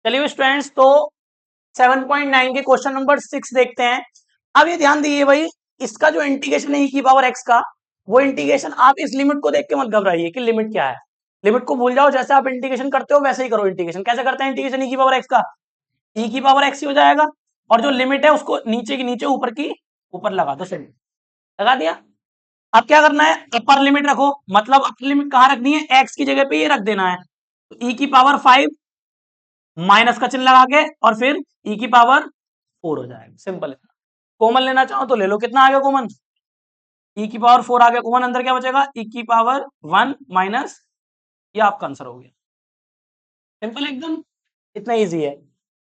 चलिए स्टूडेंट्स, तो 7.9 के क्वेश्चन नंबर 6 देखते हैं। अब ये ध्यान दीजिए भाई, इसका जो इंटीग्रेशन है e की पावर x का, वो इंटीग्रेशन आप इस लिमिट को देख के मत घबराइए कि लिमिट क्या है। लिमिट को भूल जाओ, जैसे आप इंटीग्रेशन करते हो वैसे ही करो। इंटीग्रेशन कैसे करते हैं? इंटीग्रेशन e की पावर x का, e की पावर x ही हो जाएगा, और जो लिमिट है उसको नीचे की नीचे ऊपर की ऊपर लगा दो। सही लगा दिया। अब क्या करना है? अपर लिमिट रखो, मतलब अपर लिमिट कहाँ रखनी है? x की जगह पे ये रख देना है। तो e की पावर 5 माइनस का चिन्ह लगा के, और फिर e की पावर 4 हो जाएगा। सिंपल है। कॉमन लेना चाहो तो ले लो। कितना आ गया कॉमन? e की पावर 4 आ गया कॉमन। अंदर क्या बचेगा? e की पावर 1 माइनस, ये आपका आंसर हो गया। सिंपल एकदम, इतना इजी है।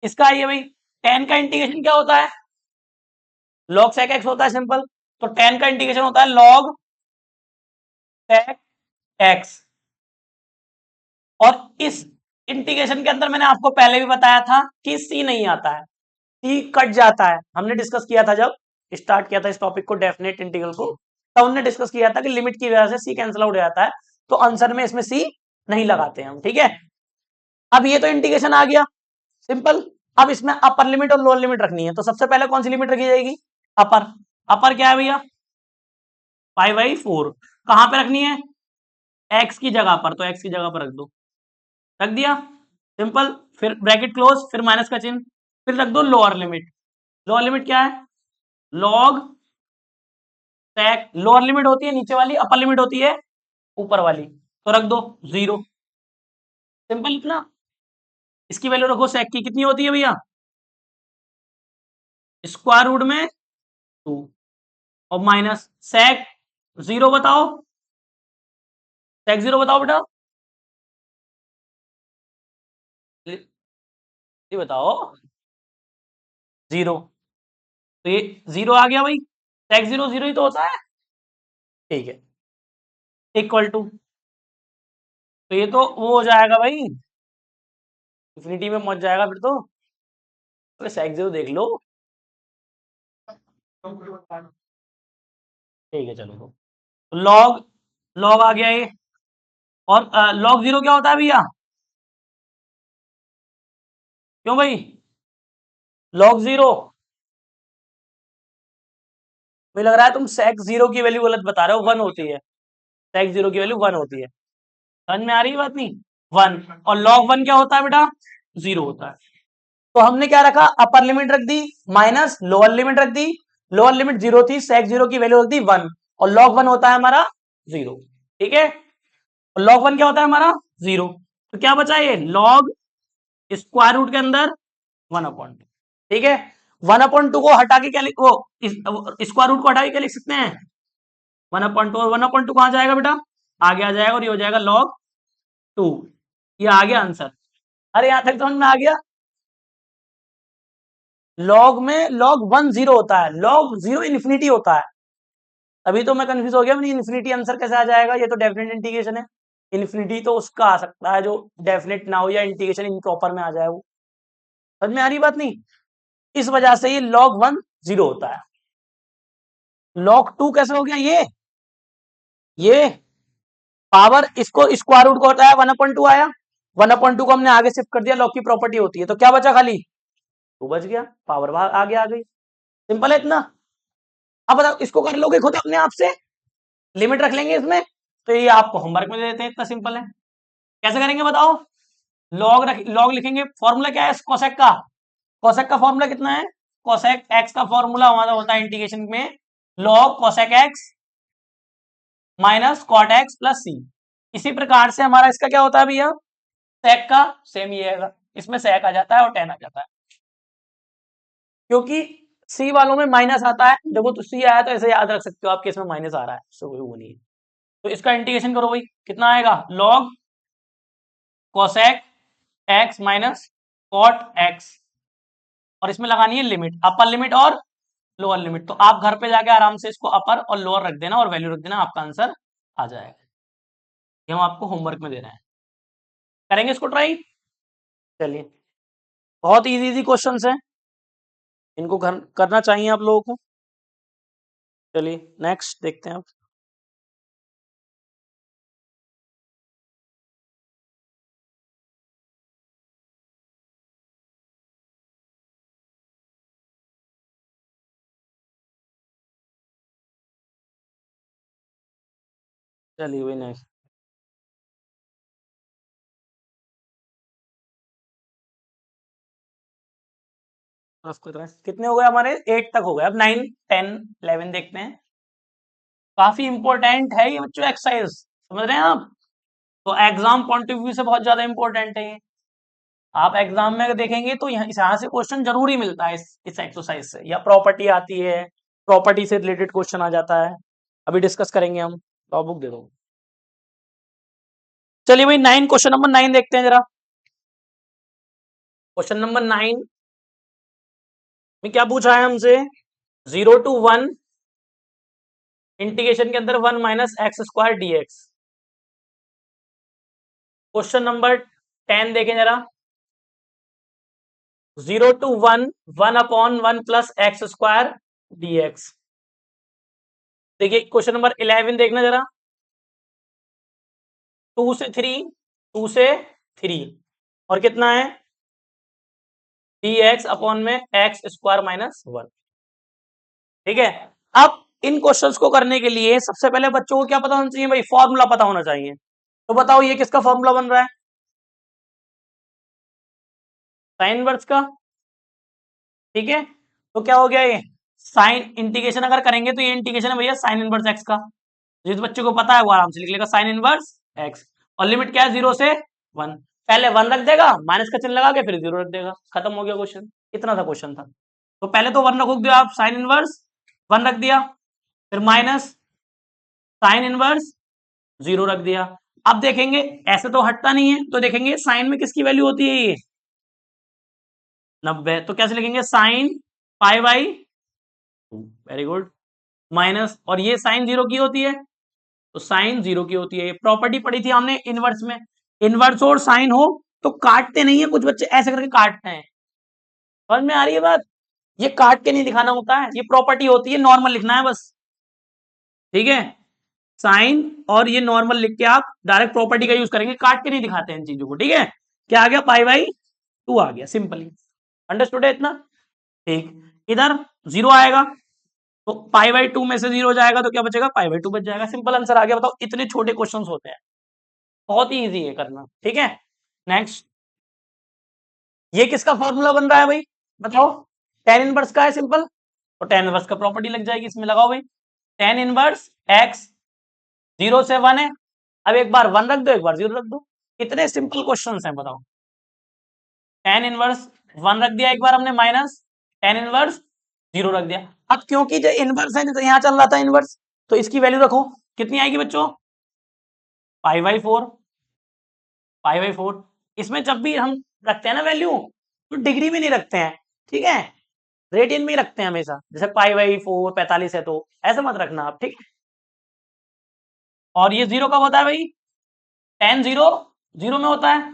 इसका ये भाई, tan का इंटीग्रेशन क्या होता है? log sec x होता है। सिंपल। तो tan का इंटीग्रेशन होता है log sec x। और इस इंटीग्रेशन के अंदर मैंने आपको पहले भी बताया था कि c नहीं आता है, c कट जाता है। हमने डिस्कस किया था जब स्टार्ट किया था इस टॉपिक को, डेफिनेट इंटीग्रल को, तब हमने डिस्कस किया था कि लिमिट की वजह से c कैंसिल आउट हो जाता है, तो आंसर में इसमें c नहीं लगाते हम। ठीक है। अब ये तो इंटीग्रेशन आ गया। सिंपल। अब इसमें अपर लिमिट और लोअर लिमिट रखनी है, तो सबसे पहले कौन सी लिमिट रखी जाएगी? अपर। अपर क्या है भैया? 5/4। कहां पे रखनी है? x की जगह पर, तो x की जगह पर रख दो। रख दिया। सिंपल। फिर ब्रैकेट क्लोज, फिर माइनस का चिन्ह, फिर रख दो लोअर लिमिट। लोअर लिमिट क्या है? Log sec. लोअर लिमिट होती है नीचे वाली, अपर लिमिट होती है ऊपर वाली, तो रख दो 0। सिंपल इतना। इसकी वैल्यू रखो, सेक की कितनी होती है भैया? स्क्वायर रूट में 2, और माइनस सेक 0 बताओ। सेक 0 बताओ बेटा, ये बताओ। 0। तो ये 0 आ गया भाई। सेक 0 0 ही तो होता है। ठीक है। इक्वल टू, तो ये तो वो हो जाएगा भाई, इंफिनिटी में पहुंच जाएगा फिर तो। सेक 0 देख लो। ठीक है चलो। तो लॉग, लॉग आ गया ये। और लॉग 0 क्या होता है भैया? क्यों भाई? लॉग 0, मुझे लग रहा है तुम सेक 0 की वैल्यू गलत बता रहे हो। 1 होती है। सेक 0 की वैल्यू 1 होती है। समझ में आ रही है बात? नहीं, 1। और लॉग 1 क्या होता है बेटा? 0 होता है। तो हमने क्या रखा? अपर लिमिट रख दी माइनस, लोअर लिमिट रख दी। लोअर लिमिट 0 थी, सेक 0 की वैल्यू रख दी 1, और लॉग 1 होता है हमारा 0। ठीक है। और log 1 क्या होता है हमारा? 0। तो क्या बचा? ये log स्क्वायर रूट के अंदर 1/2। ठीक है। 1/2 को हटा के क्या लिख, वो स्क्वायर रूट को हटा के क्या लिख सकते हैं? 1/2। और 1/2 कहां जाएगा बेटा? आगे आ जाएगा, और ये हो जाएगा log 2। ये आ गया आंसर। अरे यहां तक समझ में आ गया? log में log 1 0 होता है, log 0 इन्फिनिटी होता है। अभी तो मैं कंफ्यूज हो गया, इन्फिनिटी आंसर कैसे आ जाएगा? ये तो डेफिनेट इंटीग्रेशन है। इन्फिनिटी तो उसका आ सकता है जो डेफिनेट ना हो, या इंटीग्रेशन इम्प्रॉपर में आ जाए वो। समझ में आ रही बात? नहीं, इस वजह से ये log 1 0 होता है। log 2 कैसे हो गया? ये पावर, इसको स्क्वायर रूट को होता है 1/2 आया। 1/2 को हमने आगे शिफ्ट कर दिया, log की प्रॉपर्टी होती है, तो क्या बचा? खाली 2 बच गया, पावर आगे आ गई। सिंपल है इतना। अब बताओ, इसको कर लोगे खुद अपने आप से? लिमिट रख लेंगे इसमें, तो ये आपको होमवर्क में दे देते हैं। इतना सिंपल है। कैसे करेंगे बताओ? लॉग लिखेंगे। फॉर्मूला क्या है कोसेक का? कोसेक का फॉर्मूला कितना है? कोसेक एक्स का फॉर्मूला हमारा होता है इंटीग्रेशन में log cosec x minus cot x plus c. इसी प्रकार से हमारा इसका क्या होता है भैया? सेक का सेम ही है, इसमें सेक आ जाता है और टेन आ जाता है, क्योंकि सी वालों में माइनस आता है। देखो, तो सी आया तो ऐसे याद रख सकते हो आपके, इसमें माइनस आ रहा है, सो वो नहीं है। तो इसका इंटीग्रेशन करो भाई, कितना आएगा? Log cosec x minus cot x, और इसमें लगानी है लिमिट, अपर लिमिट और लोअर लिमिट। तो आप घर पे जाके आराम से इसको अपर और लोअर रख देना, और वैल्यू रख देना, आपका आंसर आ जाएगा। ये हम आपको होमवर्क में दे रहे हैं। करेंगे इसको ट्राई? चलिए, बहुत इजी इजी क्वेश्चंस हैं, इनको करना चाहिए आप लोगों को। चलिए नेक्स्ट देखते हैं आप। चलिए भाई नेक्स्ट। कितने हो गए हमारे? 8 तक हो गए, अब 9 10 11 देखते हैं। काफी इंपॉर्टेंट है ये बच्चों एक्सरसाइज, समझ रहे हैं आप? तो एग्जाम पॉइंट ऑफ व्यू से बहुत ज्यादा इंपॉर्टेंट है ये। आप एग्जाम में अगर देखेंगे तो यहाँ से क्वेश्चन जरूरी मिलता है इस एक्सरसाइज से, या प्रॉपर्टी आती है, प्रॉपर्टी से रिलेटेड क्वेश्चन आ जाता है। अभी डिस्कस करेंगे हम। तो बुक दे दो। चलिए भाई 9, क्वेश्चन नंबर 9 देखते हैं जरा। क्वेश्चन नंबर 9 में क्या पूछा है हमसे? 0 to 1 इंटीग्रेशन के अंदर 1 minus x square D x. Question number 10 देखें जरा। 0 to 1 1/1 plus x square D x. देखिए क्वेश्चन नंबर 11 देखना जरा। 2 से 3, 2 से 3 और कितना है? डी एक्स अपॉन में एक्स स्क्वायर माइनस 1। ठीक है। अब इन क्वेश्चंस को करने के लिए सबसे पहले बच्चों को क्या पता होना चाहिए भाई? फॉर्मूला पता होना चाहिए। तो बताओ ये किसका फॉर्मूला बन रहा है? साइन इनवर्स का। ठीक है। तो क्या हो गया ये? साइन इंटीग्रेशन अगर करेंगे तो ये इंटीग्रेशन है भैया साइन इनवर्स एक्स का। जिस बच्चे को पता है वो आराम से लिख लेगा साइन इनवर्स एक्स। और लिमिट क्या है? 0 से 1। पहले 1 रख देगा, माइनस का चिन्ह लगा के फिर 0 रख देगा, खत्म हो गया क्वेश्चन। इतना सा क्वेश्चन था। तो पहले तो 1 रख दिया आप, साइन इनवर्स 1 रख दिया, फिर माइनस साइन इनवर्स 0 रख दिया। अब देखेंगे ऐसे तो हटता नहीं है, तो देखेंगे साइन में किसकी वैल्यू होती है? ये 90। तो कैसे लिखेंगे? साइन पाई/2। Very good. माइनस, और ये साइन 0 की होती है, तो साइन 0 की होती है। प्रॉपर्टी पढ़ी थी हमने इनवर्स में, इनवर्स और साइन हो तो काटते नहीं है, कुछ बच्चे ऐसे करके काटते हैं। समझ में आ रही है बात? ये काट के नहीं दिखाना होता है, ये प्रॉपर्टी होती है, नॉर्मल लिखना है बस। ठीक है। साइन और ये नॉर्मल लिख के आप डायरेक्ट प्रॉपर्टी का यूज करेंगे, काट के नहीं दिखाते हैं इन चीजों को। ठीक है। क्या आ गया? पाई/2 आ गया, सिंपली। अंडरस्टूड है इतना? ठीक। इधर 0 आएगा तो पाई/2 में से 0 जाएगा तो क्या बचेगा? पाई/2 बच जाएगा। सिंपल आंसर आ गया। बताओ इतने छोटे क्वेश्चंस होते हैं, बहुत ही इजी है करना। ठीक है। नेक्स्ट। ये किसका फॉर्मूला बन रहा है भाई? बताओ। टेन इनवर्स का है, सिंपल। तो टेन इनवर्स का प्रॉपर्टी लग जाएगी इसमें, लगाओ भाई। टेन इनवर्स एक्स 0 से 1 है। अब एक बार 1 रख दो, एक बार 0 रख दो। कितने सिंपल क्वेश्चंस हैं बताओ। टेन इनवर्स 1 रख दिया एक बार हमने, माइनस टेन इनवर्स 0 रख दिया। अब क्योंकि जो इनवर्स है तो यहाँ चल रहा था इनवर्स, तो इसकी वैल्यू रखो। कितनी आएगी बच्चों? पाई/4। पाई/4। इसमें जब भी हम रखते हैं ना वैल्यू, तो डिग्री में नहीं रखते हैं। ठीक है। रेडियन में ही रखते हैं हमेशा। जैसे पाई/4 45 है तो ऐसा मत रखना आप। ठीक। और ये 0 कब होता है भाई? टेन 0 0 में होता है।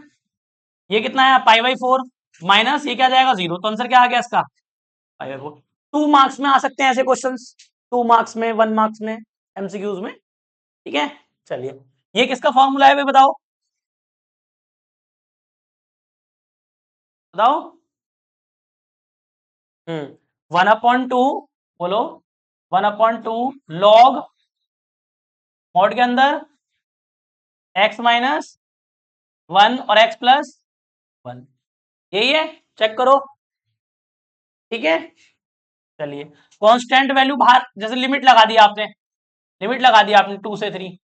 ये कितना है? पाई/4 माइनस ये क्या जाएगा? 0। तो आंसर क्या आ गया इसका? पाई/4। 2 मार्क्स में आ सकते हैं ऐसे क्वेश्चंस, 2 मार्क्स में, 1 मार्क्स में, एमसीक्यूज में। ठीक है। चलिए ये किसका फॉर्मूला है भाई? बताओ बताओ। 1/2 बोलो। 1/2 लॉग मॉड के अंदर x माइनस 1 और x प्लस 1, यही है। चेक करो। ठीक है। चलिए कांस्टेंट वैल्यू बाहर, जैसे लिमिट लगा दी आपने, लिमिट लगा दी आपने 2 से 3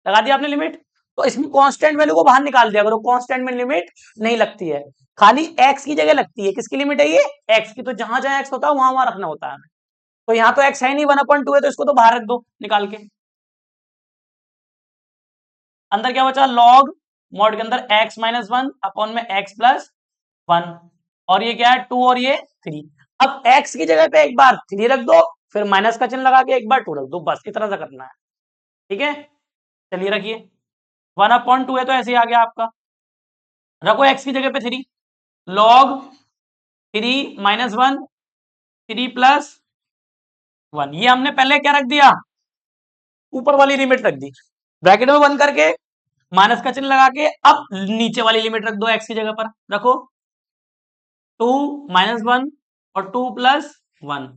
लगा दी आपने लिमिट, तो इसमें कांस्टेंट वैल्यू को बाहर निकाल दिया करो। कांस्टेंट में लिमिट नहीं लगती है, खाली x की जगह लगती है। किसकी लिमिट है ये? x की। तो जहां जहां x होता है वहां वहां रखना होता है। तो यहाँ तो x है नहीं, 1/2 है, तो इसको तो बाहर रख दो निकाल के। अंदर क्या बचा? लॉग मॉड के अंदर x माइनस 1 अपॉन में x प्लस 1। और ये क्या है? 2 और ये 3। अब x की जगह पे एक बार 3 रख दो, फिर माइनस का चिन्ह लगा के एक बार 2 रख दो, बस इतना सा करना है। ठीक है। चलिए रखिए। 1/2 है तो ऐसे ही आ गया आपका। रखो x की जगह पे 3, लॉग 3 - 1 3 प्लस 1। ये हमने पहले क्या रख दिया? ऊपर वाली लिमिट रख दी, ब्रैकेट में बंद करके माइनस का चिन्ह लगा के। अब नीचे वाली लिमिट रख दो x की जगह पर, रखो। 2 - 1 और 2 प्लस 1,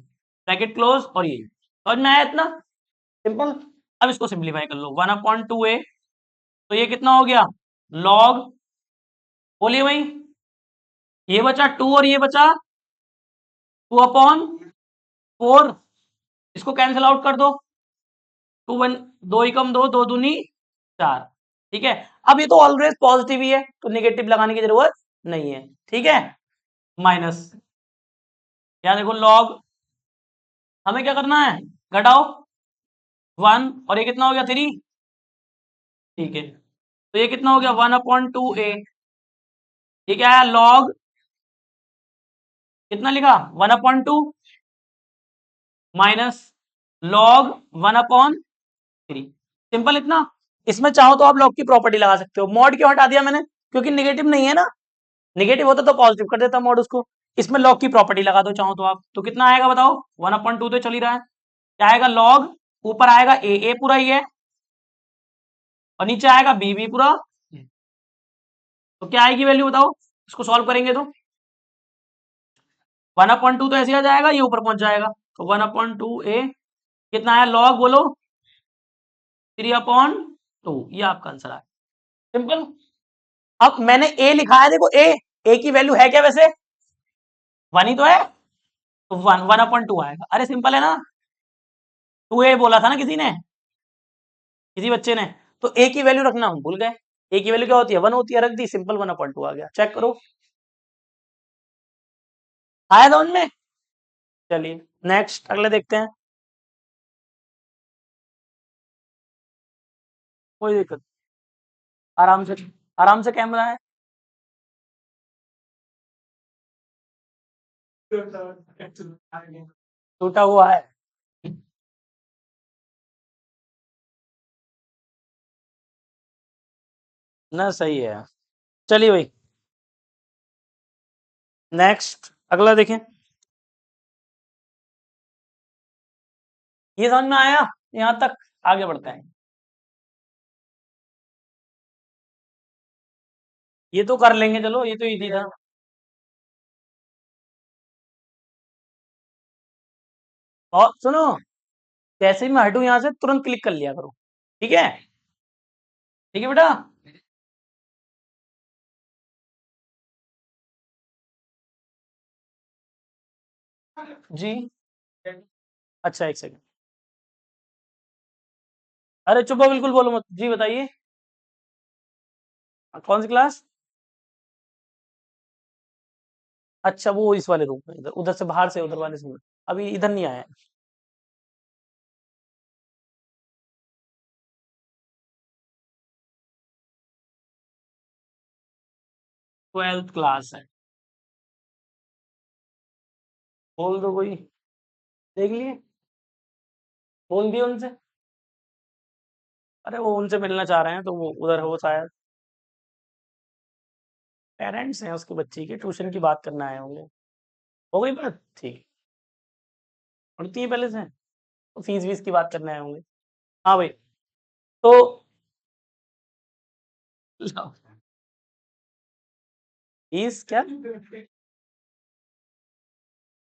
ब्रैकेट क्लोज। और ये समझ में आया इतना? सिंपल। अब इसको सिंप्लीफाई कर लो, 1/2a, तो ये कितना हो गया लॉग, बोलिए भाई, ये बचा 2 और ये बचा 2/4, इसको कैंसिल आउट कर दो, 2 2 ही कम 2, 2 दूनी 4, ठीक है। अब ये तो ऑलवेज पॉजिटिव ही है तो नेगेटिव लगाने की जरूरत नहीं है, ठीक है। माइनस, क्या देखो लॉग, हमें क्या करना है, घटाओ 1 और ये कितना हो गया 3, ठीक है। तो ये कितना हो गया 1/2a, ये क्या है लॉग, कितना लिखा 1/2 माइनस लॉग 1/3, सिंपल इतना। इसमें चाहो तो आप लॉग की प्रॉपर्टी लगा सकते हो। मॉड क्यों हटा दिया मैंने, क्योंकि नेगेटिव नहीं है ना, नेगेटिव होता तो पॉजिटिव कर देता मॉड उसको। इसमें लॉग की प्रॉपर्टी लगा दो चाहो तो आप, तो कितना आएगा बताओ, 1/2 तो चल ही रहा है, क्या आएगा लॉग, ऊपर आएगा ए पूरा ही है और नीचे आएगा बी पूरा, तो क्या आएगी वैल्यू बताओ, इसको सॉल्व करेंगे तो 1/2 तो ऐसे आ जाएगा, ये ऊपर पहुंच जाएगा, तो 1/2a कितना आया लॉग बोलो 3/2, ये आपका आंसर है, सिंपल। अब मैंने ए लिखा है, देखो ए की वैल्यू है क्या वैसे, 1 ही तो है, तो 1/2 आएगा, अरे सिंपल है ना, 2a बोला था ना किसी ने, किसी बच्चे ने, तो ए की वैल्यू रखना हम भूल गए, ए की वैल्यू क्या होती है 1 होती है, रख दी, सिंपल 1/2 आ गया, चेक करो, आया समझ में। चलिए नेक्स्ट अगले देखते हैं, कोई दिक्कत, आराम से, आराम से कैमरा है, टूटा हुआ है ना, सही है। चलिए भाई नेक्स्ट अगला देखें, ये समझ में आया यहां तक, आगे बढ़ते हैं। ये तो कर लेंगे, चलो ये तो इजी था। और सुनो, जैसे ही मैं हटू यहां से तुरंत क्लिक कर लिया करो, ठीक है, ठीक है बेटा। जी, अच्छा एक सेकंड, अरे चुप हो, बिल्कुल बोलो मत जी, बताइए कौन सी क्लास, अच्छा वो इस वाले रूम में, इधर उधर से बाहर से उधर वाले से, अभी इधर नहीं आया। 12th क्लास है, बोल दो कोई, देख लिए, बोल दिए उनसे, अरे वो उनसे मिलना चाह रहे हैं तो वो उधर हो शायद, पेरेंट्स हैं उसके बच्चे के, ट्यूशन की बात करना आए होंगे, हो गई बात, ठीक, पढ़ती है पहले से, तो फीस वीस की बात करने आए होंगे। हाँ भाई, तो फीस क्या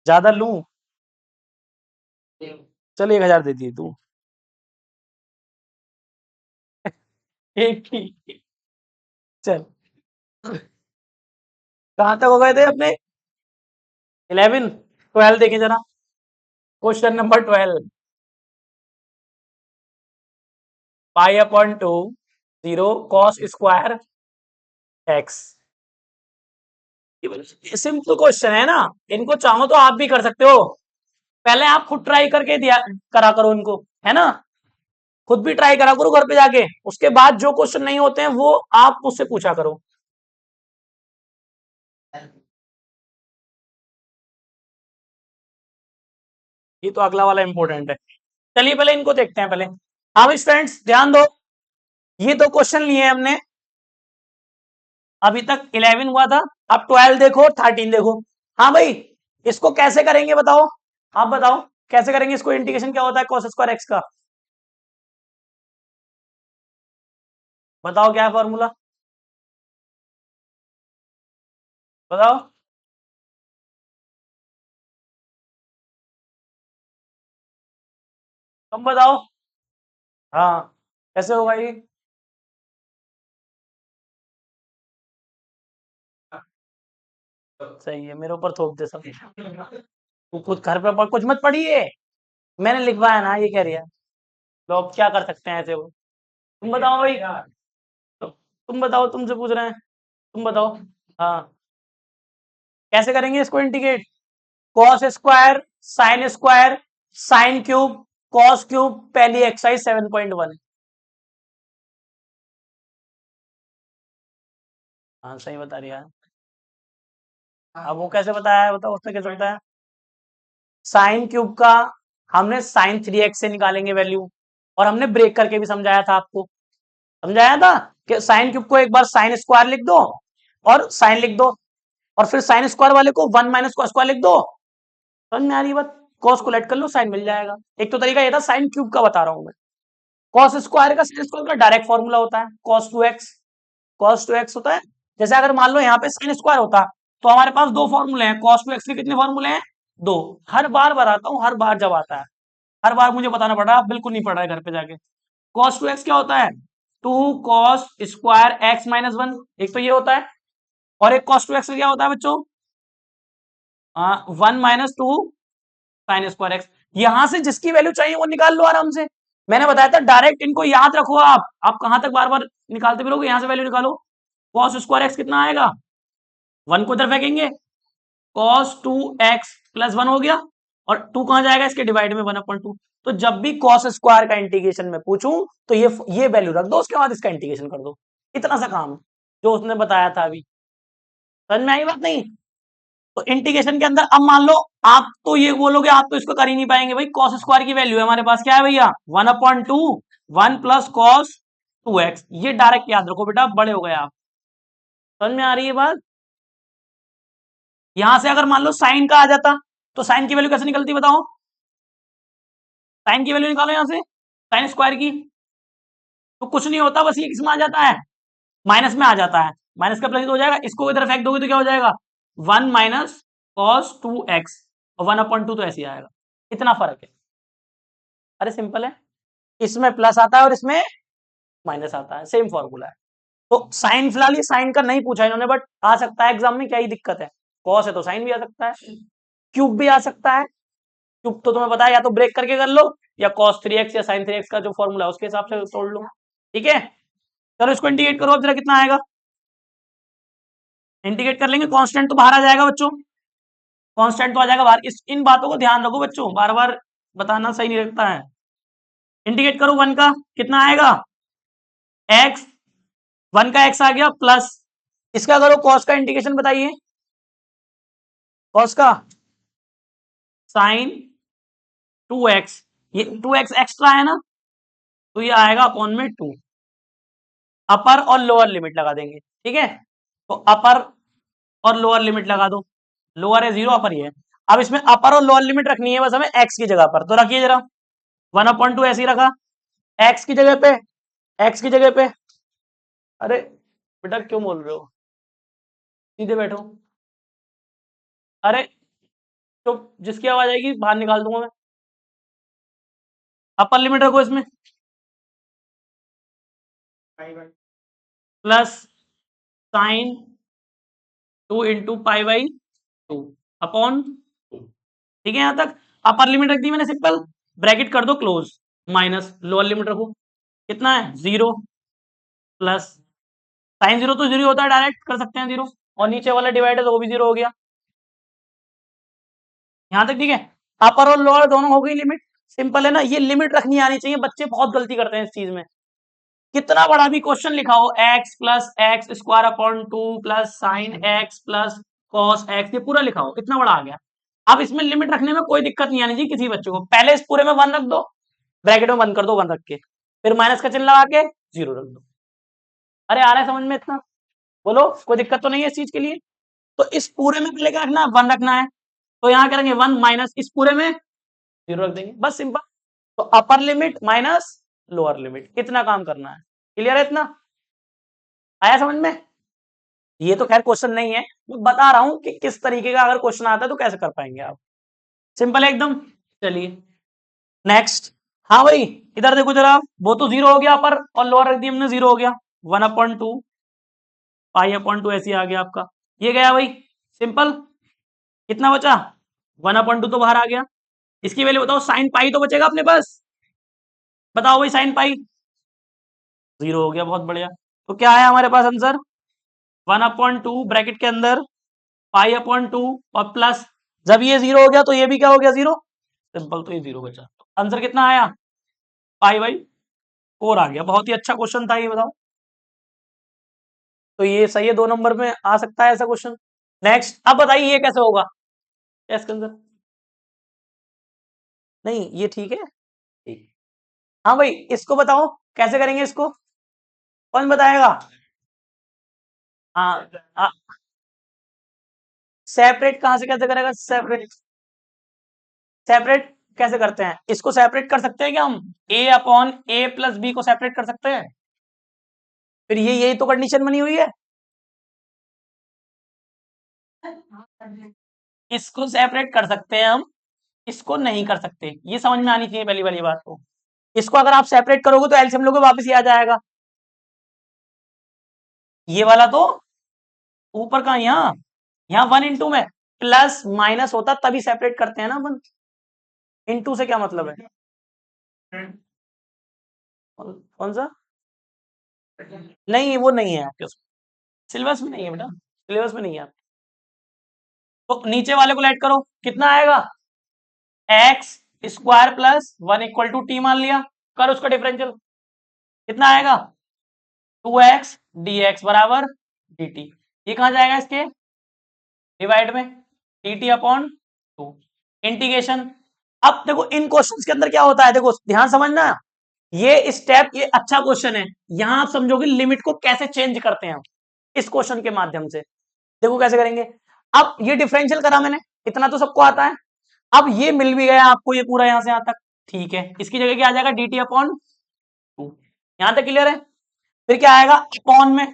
ज्यादा लूं, चल 1,000 दे दिए तू, एक ही, चल कहाँ तक हो गए थे अपने, 11, 12 देखें जरा, question number 12, पाई/2 0 cos square x, simple question है ना, इनको चाहो तो आप भी कर सकते हो, पहले आप खुद ट्राई करके दिया करा करो इनको, है ना, खुद भी ट्राई करा करो घर पे जाके, उसके बाद जो क्वेश्चन नहीं होते हैं वो आप मुझसे पूछा करो। ये तो अगला वाला इंपॉर्टेंट है, चलिए पहले इनको देखते हैं पहले। हाँ भाई फ्रेंड्स ध्यान दो, ये दो क्वेश्चन लिए हमने, अभी तक 11 हुआ था, अब 12 देखो और 13 देखो। हाँ भाई, इसको कैसे करेंगे बताओ, आप बताओ कैसे करेंगे इसको, इंटीग्रेशन क्या होता है cos स्क्वायर एक्स का, बताओ क्या है फॉर्मूला, बताओ, तुम बताओ, हाँ, कैसे होगा ये? सही है, मेरे ऊपर थोप दे सब। तू खुद घर पे कुछ मत पढ़िए, मैंने लिखवाया ना, ये कह रही है। तो अब क्या कर सकते हैं ऐसे वो? तुम बताओ भाई, तुम बताओ, तुमसे पूछ रहे हैं, तुम बताओ। हाँ, कैसे करेंगे इसको integrate? Cos square, sine square, sine cube, cos cube, पहली एक्सरसाइज 7.1। हाँ सही बता रही है। अब वो कैसे बताया है, बताओ उसने कैसे बताया? साइन क्यूब का हमने साइन 3x से निकालेंगे वैल्यू, और हमने ब्रेक करके भी समझाया था आपको, समझाया था कि साइन क्यूब को एक बार साइन स्क्वायर लिख दो और साइन लिख दो, और फिर साइन स्क्वायर वाले को 1 माइनस कॉस स्क्वायर लिख दो। समझ में आ रही है बात? कॉस को लेट कर लो, साइन मिल जाएगा। एक तो तरीका ये था, साइन क्यूब का बता रहा हूं मैं। कॉस स्क्वायर का साइन स्क्वायर का डायरेक्ट फॉर्मूला होता है कॉस 2x, कॉस 2x होता है। जैसे अगर मान लो यहाँ पे साइन स्क्वायर होता, तो हमारे पास दो फॉर्मूले हैं, कॉस 2x के कितने फॉर्मूले हैं? दो। हर बार बताता हूँ, हर बार जब आता है, हर बार मुझे बताना पड़ रहा है, आप बिल्कुल नहीं पढ़ रहे घर पे जाके। कॉस 2x क्या होता है? 2 cos स्क्वायर x माइनस 1, एक तो ये होता है, और एक cos 2x क्या होता है बच्चों? 1 - 2 साइन स्क्वायर एक्स। यहां से जिसकी वैल्यू चाहिए वो निकाल लो आराम से। मैंने बताया था डायरेक्ट इनको याद रखो, आप कहां तक बार बार निकालते फिरोगे, यहां से वैल्यू निकालो। cos स्क्वायर एक्स कितना आएगा? 1 को इधर फेंकेंगे, cos 2x प्लस 1 हो गया, और 2 कहां जाएगा इसके डिवाइड में 1/2। तो जब भी cos स्क्वायर का इंटीग्रेशन में पूछूं, तो ये वैल्यू रख दो, उसके बाद इसका इंटीग्रेशन कर दो। इतना सा काम जो उसने बताया था अभी। समझ में आई बात नहीं? तो इंटीग्रेशन के अंदर अब मान लो, आप तो ये बोलोगे आप तो इसको कर ही नहीं पाएंगे भाई, cos स्क्वायर की वैल्यू है हमारे पास, क्या है भैया? 1/2, 1 प्लस कॉस 2x। ये डायरेक्ट याद रखो बेटा, बड़े हो गए आप। समझ में आ रही है बात? यहां से अगर मान लो साइन का आ जाता, तो साइन की वैल्यू कैसे निकलती बताओ? साइन की वैल्यू निकालो यहां से, साइन स्क्वायर की। तो कुछ नहीं होता, बस ये किसमें आ जाता है? माइनस में आ जाता है। माइनस का प्लस हो जाएगा, इसको इधर फेंक दोगे तो क्या हो जाएगा? 1 माइनस कॉस 2x, और 1/2 तो ऐसे ही आएगा। इतना फर्क है। अरे सिंपल है, इसमें प्लस आता है और इसमें माइनस आता है, सेम फॉर्मूला है। तो साइन, फिलहाल ये साइन का नहीं पूछा इन्होंने, बट आ सकता है एग्जाम में, क्या ही दिक्कत है? कॉस है तो साइन भी आ सकता है, क्यूब भी आ सकता है। क्यूब तो तुम्हें पता है, या तो ब्रेक करके कर लो, या cos 3x या sin 3x का जो फॉर्मूला है उसके हिसाब से तोड़ लो। ठीक है, चलो इसको इंटीग्रेट करो अब जरा, कितना आएगा? इंटीग्रेट कर लेंगे, कांस्टेंट तो बाहर आ जाएगा बच्चों, कांस्टेंट तो आ जाएगा बाहर। इन बातों को ध्यान रखो बच्चों, बार बार बताना सही नहीं लगता है। इंटीग्रेट करो 1 का, कितना आएगा? x, 1 का x आ गया प्लस, इसका करो cos का इंटीग्रेशन बताइए, cos का sin 2x, ये 2x एक्स्ट्रा है ना, तो ये आएगा अपॉन में 2। अपर और लोअर लिमिट लगा देंगे, ठीक है? तो अपर और लोअर लिमिट लगा दो, लोअर है 0, अपर ये है। अब इसमें अपर और लोअर लिमिट रखनी है बस हमें x की जगह पर, तो रखिए जरा। 1/2 ऐसे ही रखा, x की जगह पे, x की जगह पे। अरे बेटा क्यों बोल रहे हो, सीधे बैठो। अरे तो जिसकी आवाज आएगी बाहर निकाल दूंगा मैं। अपर लिमिट रखो इसमें, प्लस साइन 2 × π/2 अपॉन 2। ठीक है, यहां तक अपर लिमिट रख दी मैंने सिंपल, ब्रैकेट कर दो क्लोज, माइनस लोअर लिमिट रखो, कितना है? 0, प्लस साइन 0 तो 0 होता है, डायरेक्ट कर सकते हैं 0, और नीचे वाला डिवाइड है तो वो भी 0 हो गया। यहां तक ठीक है? अपर और लोअर दोनों हो गई लिमिट। सिंपल है ना, ये लिमिट रखनी आनी चाहिए, बच्चे बहुत गलती करते हैं इस चीज में। कितना बड़ा भी क्वेश्चन लिखा हो, x plus x square upon 2 plus sign x plus cos x, ये पूरा लिखा हो, इतना बड़ा आ गया। अब इसमें लिमिट रखने में कोई दिक्कत नहीं आनी चाहिए किसी बच्चे को। पहले इस पूरे में 1 रख दो, ब्रैकेट में बंद कर दो 1 रख के, फिर माइनस का चिन्ह लगा के 0 रख दो। अरे आ रहा है समझ में इतना? बोलो, कोई दिक्कत तो नहीं है इस चीज के लिए? तो इस पूरे में पहले क्या रखना है? 1 रखना है, तो यहाँ करेंगे 1 माइनस इस पूरे में 0 रख देंगे, बस सिंपल। तो अपर लिमिट माइनस लोअर लिमिट, इतना काम करना है। क्लियर है इतना? आया समझ में? ये तो खैर क्वेश्चन नहीं है, मैं बता रहा हूं कि किस तरीके का अगर क्वेश्चन आता है तो कैसे कर पाएंगे आप। सिंपल है एकदम। चलिए नेक्स्ट, हाँ भाई, इधर देखो जरा, वो तो जीरो हो गया पर, और लोअर रख दिया हमने, जीरो हो गया। 1/2 पाई/2 ऐसे आ गया आपका, ये गया भाई, सिंपल। कितना बचा? 1/2 तो बाहर आ गया। इसकी वैल्यू बताओ, साइन पाई तो बचेगा अपने पास, बताओ भाई साइन पाई, जीरो हो गया, बहुत बढ़िया। तो क्या है हमारे पास आंसर? 1/2 ब्रैकेट के अंदर पाई/2 और प्लस, जब ये जीरो हो गया तो ये भी क्या हो गया, जीरो, सिंपल, तो ये जीरो बचा। आंसर कितना आया? पाई/4 आ गया। बहुत ही अच्छा क्वेश्चन था ये, बताओ। तो ये सही है, 2 नंबर में आ सकता है ऐसा क्वेश्चन। नेक्स्ट, अब बताइए ये कैसे होगा इसके अंदर? नहीं, ये ठीक है, ठीक। हाँ भाई, इसको बताओ कैसे करेंगे इसको, कौन बताएगा? हाँ, सेपरेट कहाँ से कैसे करेगा, सेपरेट? सेपरेट कैसे करते हैं इसको? सेपरेट कर सकते हैं क्या हम? a/a+b को सेपरेट कर सकते हैं? फिर ये यही तो कंडीशन बनी हुई है। इसको सेपरेट कर सकते हैं हम, इसको नहीं कर सकते, ये समझ में आनी चाहिए पहली वाली बात तो। इसको अगर आप सेपरेट करोगे तो एलसीएम लोगे, वापस ये आ जाएगा, ये वाला तो ऊपर का, यहाँ 1 इंटू में प्लस माइनस होता तभी सेपरेट करते हैं ना अपन। इंटू से क्या मतलब है? कौन सा? नहीं, वो नहीं है आपके सिलेबस में, नहीं है बेटा, सिलेबस में नहीं है। तो नीचे वाले को ऐड करो, कितना आएगा? x² + 1 = t मान लिया, कर उसका डिफरेंशियल, कितना आएगा? 2x dx बराबर dt। ये कहां जाएगा इसके डिवाइड में, dt/2 इंटीग्रेशन। अब देखो इन क्वेश्चंस के अंदर क्या होता है, देखो ध्यान समझना, ये स्टेप, ये अच्छा क्वेश्चन है, यहां आप समझोगे लिमिट को कैसे चेंज करते हैं हम, इस क्वेश्चन के माध्यम से। देखो कैसे करेंगे। अब ये डिफरेंशियल करा मैंने, इतना तो सबको आता है। अब ये मिल भी गया आपको, ये पूरा यहां से यहां तक, ठीक है। इसकी जगह क्या आ जाएगा, dt/2। यहां तक क्लियर है? फिर क्या आएगा, अपॉन में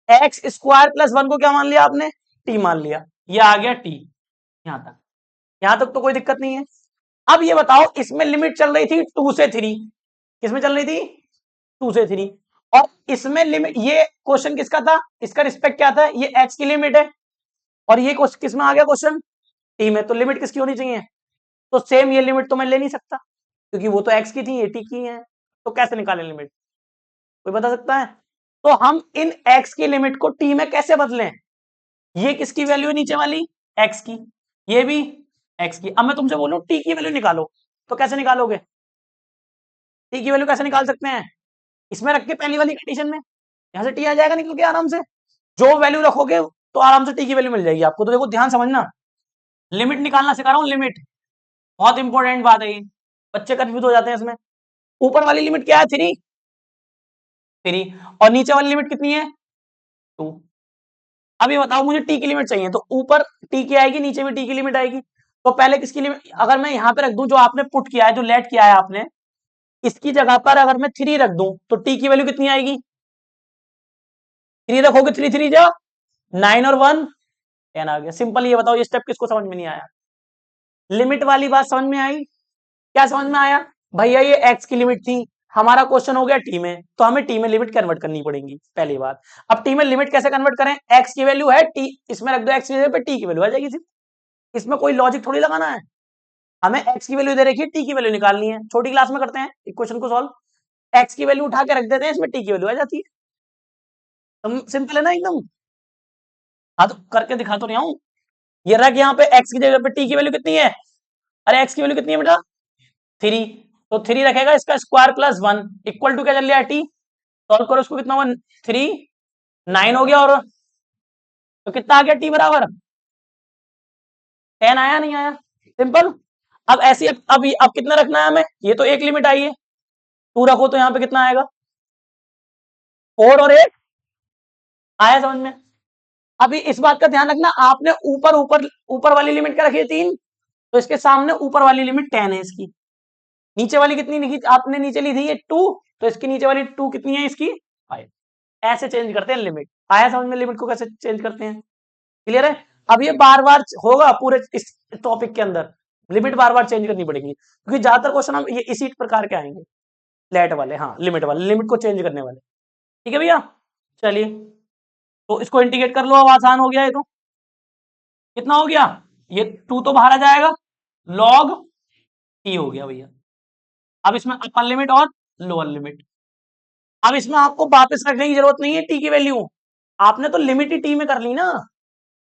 x² + 1 को क्या मान लिया आपने, t मान लिया, ये आ गया t। यहां तक, यहां तक तो कोई दिक्कत नहीं है। अब ये बताओ, इसमें लिमिट चल रही थी 2 से 3, किसमें चल रही थी, 2 से 3, और इसमें लिमिट, ये क्वेश्चन किसका था, इसका रिस्पेक्ट क्या था, ये x की लिमिट है, और ये किस में आ गया क्वेश्चन, t में, तो लिमिट किसकी होनी चाहिए? तो सेम ये लिमिट तो मैं ले नहीं सकता, क्योंकि वो तो x की थी, ये t की है, तो कैसे निकालें लिमिट, कोई बता सकता है? तो हम इन x की लिमिट को t में कैसे बदलें? ये किसकी वैल्यू है नीचे वाली, x की, ये भी x की। अब मैं तुमसे बोलूं t की वैल्यू निकालो, तो कैसे निकालोगे? t की वैल्यू कैसे निकाल सकते हैं? इसमें रख के पहली वाली कंडीशन में, यहां से t आ जाएगा निकल के आराम से, जो वैल्यू रखोगे तो आराम से t की वैल्यू मिल जाएगी आपको। तो देखो ध्यान समझना, लिमिट निकालना सिखा रहा हूं, लिमिट बहुत इंपॉर्टेंट बात है ये, बच्चे कंफ्यूज हो जाते हैं इसमें। ऊपर वाली लिमिट क्या है, 3, और नीचे वाली लिमिट कितनी है, 2। अब ये बताओ, मुझे टी की लिमिट चाहिए, तो ऊपर टी की आएगी, नीचे भी टी की लिमिट आएगी। तो पहले किसकी लिमिट, अगर मैं यहाँ पे रख दूं, जो आपने पुट किया है, जो लेट किया है आपने, इसकी जगह पर अगर मैं 3 रख दूं, तो टी की वैल्यू कितनी आएगी, 3 रखोगे, 3 जा 9 और 1 10 आ गया, सिंपल। ये बताओ, ये स्टेप किसको समझ में नहीं आया? लिमिट वाली बात समझ में आई? क्या समझ में आया? भैया ये एक्स की लिमिट थी, हमारा क्वेश्चन हो गया टी में, तो हमें टी में लिमिट कन्वर्ट करनी पड़ेगी, पहली बात। अब टी में लिमिट कैसे कन्वर्ट करें, एक्स की वैल्यू है टी, इसमें रख दो एक्स की जगह पे टी की वैल्यू आ जाएगी सिर्फ, इसमें कोई लॉजिक थोड़ी लगाना है। हमें एक्स की वैल्यू दे रखी है, टी की वैल्यू निकालनी है, छोटी क्लास में करते हैं इक्वेशन को सॉल्व, एक्स की वैल्यू उठा के रख देते हैं, इसमें टी की वैल्यू आ जाती है। सिंपल है ना एकदम। हाँ तो करके दिखा तो नहीं हूं, ये रख यहाँ पे एक्स की जगह पे टी की वैल्यू कितनी है, अरे एक्स की वैल्यू कितनी है बेटा, 3, तो 3 रखेगा, इसका स्क्वायर प्लस 1 इक्वल टू क्या चल रहा है, टी। सॉल्व करो उसको, कितना हुआ, 3, 9 हो गया, और तो कितना आ गया, टी बराबर 10 आया, नहीं आया, सिंपल। अब ऐसी, अब कितना रखना है हमें, ये तो एक लिमिट आई है, 2 रखो तो यहाँ पे कितना आएगा, 4 और 8 आया समझ में। अभी इस बात का ध्यान रखना, आपने ऊपर ऊपर ऊपर वाली लिमिट क्या रखी है, 3, तो इसके सामने ऊपर वाली लिमिट 10 है इसकी, नीचे वाली कितनी लिखी आपने, नीचे ली थी ये 2, तो इसकी नीचे वाली 2 कितनी है इसकी, 5। ऐसे चेंज करते हैं लिमिट, आया समझ में, लिमिट को कैसे चेंज करते हैं, क्लियर है? अब ये बार बार होगा पूरे इस टॉपिक के अंदर, लिमिट बार बार चेंज करनी पड़ेगी, क्योंकि ज्यादातर क्वेश्चन हम ये इसी प्रकार के आएंगे, लेट वाले, हाँ लिमिट वाले, लिमिट को चेंज करने वाले। ठीक है भैया, चलिए तो इसको इंटीग्रेट कर लो, अब आसान हो गया ये तो। कितना हो गया, ये 2 तो बाहर आ जाएगा, log t हो गया भैया। अब इसमें अपर लिमिट और लोअर लिमिट। अब इसमें आपको वापस रखने की जरूरत नहीं है टी की वैल्यू, आपने तो लिमिट ही टी में कर ली ना,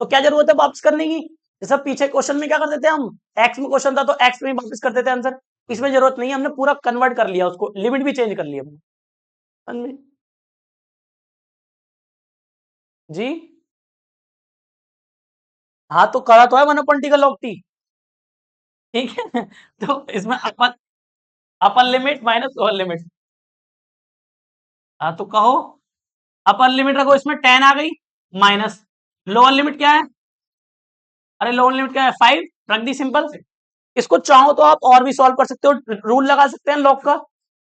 तो क्या जरूरत है वापस करने की। जैसे पीछे क्वेश्चन में क्या करते थे हम, एक्स में क्वेश्चन था तो एक्स में वापस करते थे आंसर, इसमें जरूरत नहीं है, हमने पूरा कन्वर्ट कर लिया उसको, लिमिट भी चेंज कर लिया हमने। जी हाँ, तो करा तो है 1/t का log t, ठीक है तो इसमें upper upper limit minus lower limit, हाँ तो कहो, अपर लिमिट रखो, इसमें 10 आ गई, माइनस लोअर लिमिट क्या है, अरे लोअर लिमिट क्या है 5, रख दी सिंपल। इसको चाहो तो आप और भी सॉल्व कर सकते हो, रूल लगा सकते हैं लॉग का।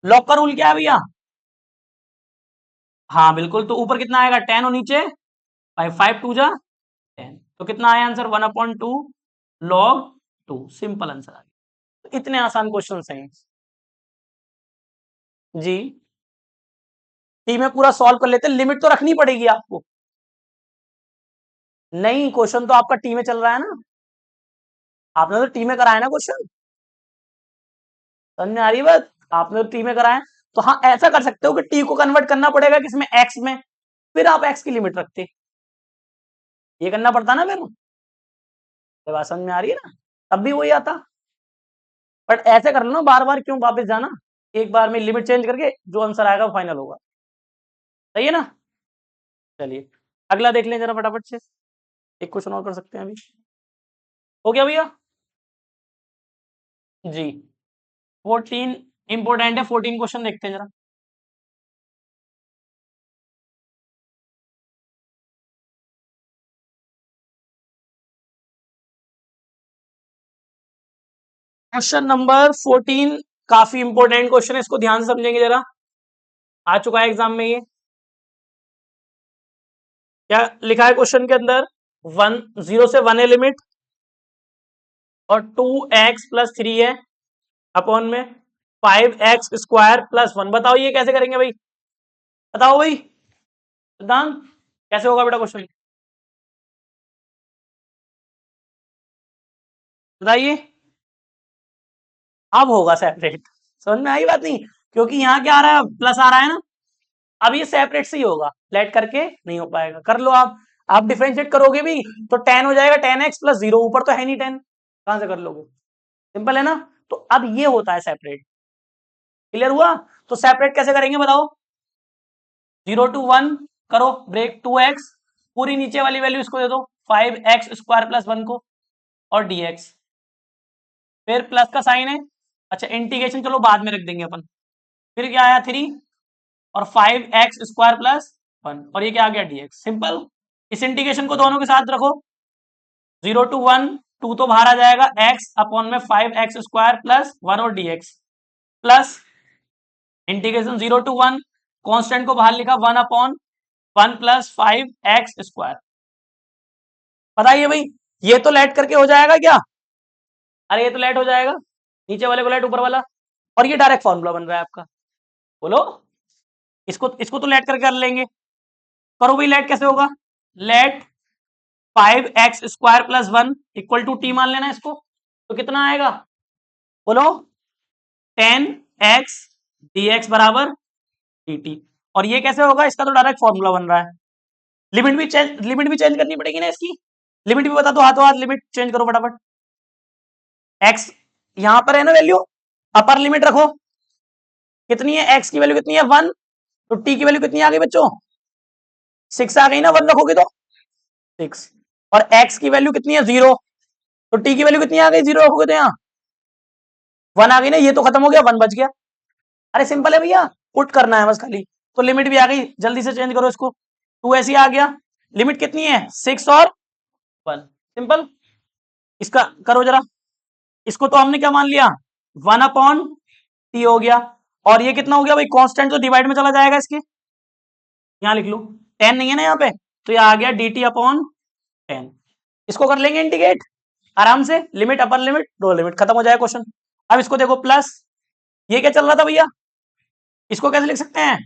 लॉग का रूल क्या है भैया, हाँ बिल्कुल, तो ऊपर कितना आएगा 10 और नीचे 5, 5 टू जा 10, तो कितना आया आंसर 1/2 log 2, सिंपल आंसर आ गया। तो इतने आसान क्वेश्चन हैं जी, टी में पूरा सॉल्व कर लेते, लिमिट तो रखनी पड़ेगी आपको। नहीं, क्वेश्चन तो आपका टी में चल रहा है ना, आपने तो टी में कराया ना क्वेश्चन, समझ में आ रही है बात, आपने तो टी में कराया। तो हाँ, ऐसा कर सकते हो कि टी को कन्वर्ट करना पड़ेगा किसमें, एक्स में, फिर आप एक्स की लिमिट रखते, ये करना पड़ता ना फिर, तो बात समझ में आ रही है ना, तब भी वही आता। बट ऐसे कर लो ना, बार बार क्यों वापस जाना, एक बार में लिमिट चेंज करके जो आंसर आएगा वो फाइनल होगा, सही है ना। चलिए अगला देख लें जरा फटाफट से, एक क्वेश्चन और कर सकते हैं अभी, हो गया भैया जी। 14 इंपोर्टेंट है, 14 क्वेश्चन देखते हैं जरा। क्वेश्चन नंबर 14 काफी इंपोर्टेंट क्वेश्चन है, इसको ध्यान से समझेंगे जरा, आ चुका है एग्जाम में ये। क्या लिखा है क्वेश्चन के अंदर, 0 से 1 है लिमिट, और 2x+3 है, अपॉन में 5x² + 1। बताओ ये कैसे करेंगे भाई, बताओ भाई सिद्धांत, कैसे होगा बेटा क्वेश्चन, बताइए। अब होगा सेपरेट, समझ में आई बात नहीं, क्योंकि यहाँ क्या आ रहा है, प्लस आ रहा है ना, अब ये सेपरेट से ही होगा, लेट करके नहीं हो पाएगा, कर लो आप डिफरेंशिएट करोगे भी तो 10 हो जाएगा, 10x+0, ऊपर तो है नहीं 10, कहां से कर लोगे, सिंपल है ना। तो अब ये होता है सेपरेट, क्लियर हुआ। तो सेपरेट कैसे करेंगे बताओ, 0 to 1 करो, ब्रेक 2x, पूरी नीचे वाली वैल्यू इसको दे दो 5x² + 1 को, और dx, फिर प्लस का साइन है, अच्छा इंटीग्रेशन चलो बाद में रख देंगे अपन, फिर क्या आया 3 और 5x² + 1, और ये क्या आ गया dx, सिंपल। इस इंटीग्रेशन को दोनों के साथ रखो, 0 to 1, 2 तो बाहर आ जाएगा, x अपॉन में 5x² + 1 और dx, plus integration 0 to 1, constant को बाहर लिखा 1/1 + 5x²। बताइए भाई, ये तो लेट करके हो जाएगा क्या, अरे ये तो लेट हो जाएगा, नीचे वाले को लेट, ऊपर वाला, और ये डायरेक्ट फॉर्मूला बन रहा है आपका, बोलो, इसको इसको तो लेट करके कर लेंगे, करो भाई लेट कैसे होगा, late 5x² + 1 equal to T मान लेना इसको, तो कितना आएगा, बोलो 10x dx बराबर dt, और ये कैसे होगा, इसका तो डायरेक्ट फॉर्मूला बन रहा है, लिमिट भी चेंज करनी पड़ेगी ना इसकी, लिमिट भी बता दो, हाथों हाथ लिमिट चेंज करो फटाफट। x यहां पर है ना वैल्यू, अपर लिमिट रखो, कितनी है, x की वैल्यू कितनी है 1, तो t की वैल्यू कितनी आ गई बच्चों, 6 आ गई ना, 1 रखोगे तो 6, और x की वैल्यू कितनी है 0, तो t की वैल्यू कितनी आ गई, 0 रखोगे तो यहाँ 1 आ गई ना, ये तो खत्म हो गया, 1 बच गया, अरे सिंपल है भैया, पुट करना है बस खाली। तो लिमिट भी आ गई, जल्दी से चेंज करो इसको, 2 ऐसे आ गया, लिमिट कितनी है 6 और 1, सिंपल। इसका करो जरा, इसको तो हमने क्या मान लिया 1/t हो गया, और ये कितना हो गया भाई, कांस्टेंट तो डिवाइड में चला जाएगा इसके, यहाँ लिख लो 10 नहीं है ना यहाँ पे, तो ये आ गया dt/10, इसको कर लेंगे इंटीग्रेट, आराम से limit upper limit lower limit खत्म हो जाए क्वेश्चन। अब इसको देखो प्लस, ये क्या चल रहा था भैया, इसको कैसे लिख सकते हैं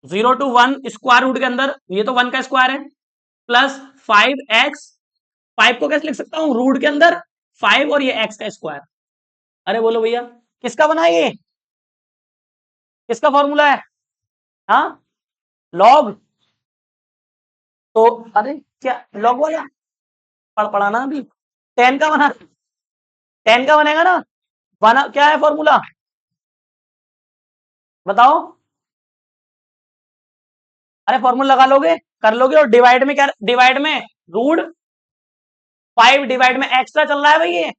0 to 1 स्क्वायर रूट के अंदर, ये तो 1 का स्क्वायर है, प्लस 5x, 5 को कैसे लिख सकता हूं रूट के अंदर 5 और ये x का स्क्वायर। अरे बोलो भैया किसका बना ये, किसका फॉर्मूला है, हाँ लॉग, तो अरे क्या लॉग वाला पढ़ाना अभी, 10 का बना, 10 का बनेगा ना, बना क्या है फॉर्मूला बताओ, अरे फॉर्मूला लगा लोगे कर लोगे, और डिवाइड में क्या, डिवाइड में रूट 5 डिवाइड में एक्स्ट्रा चल रहा है भाई ये,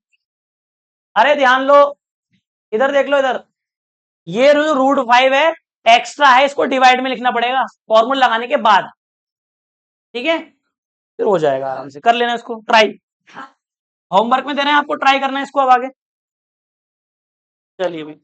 अरे ध्यान लो, इधर देख लो इधर, ये रूट 5 है, एक्स्ट्रा है, इसको डिवाइड में लिखना पड़ेगा फॉर्मूला लगाने के बाद, ठीक है, फिर हो जाएगा आराम से, कर लेना इसको ट्राई, होमवर्क में दे रहे हैं आपको, ट्राई करना है इसको अब आगे, चलिए भाई।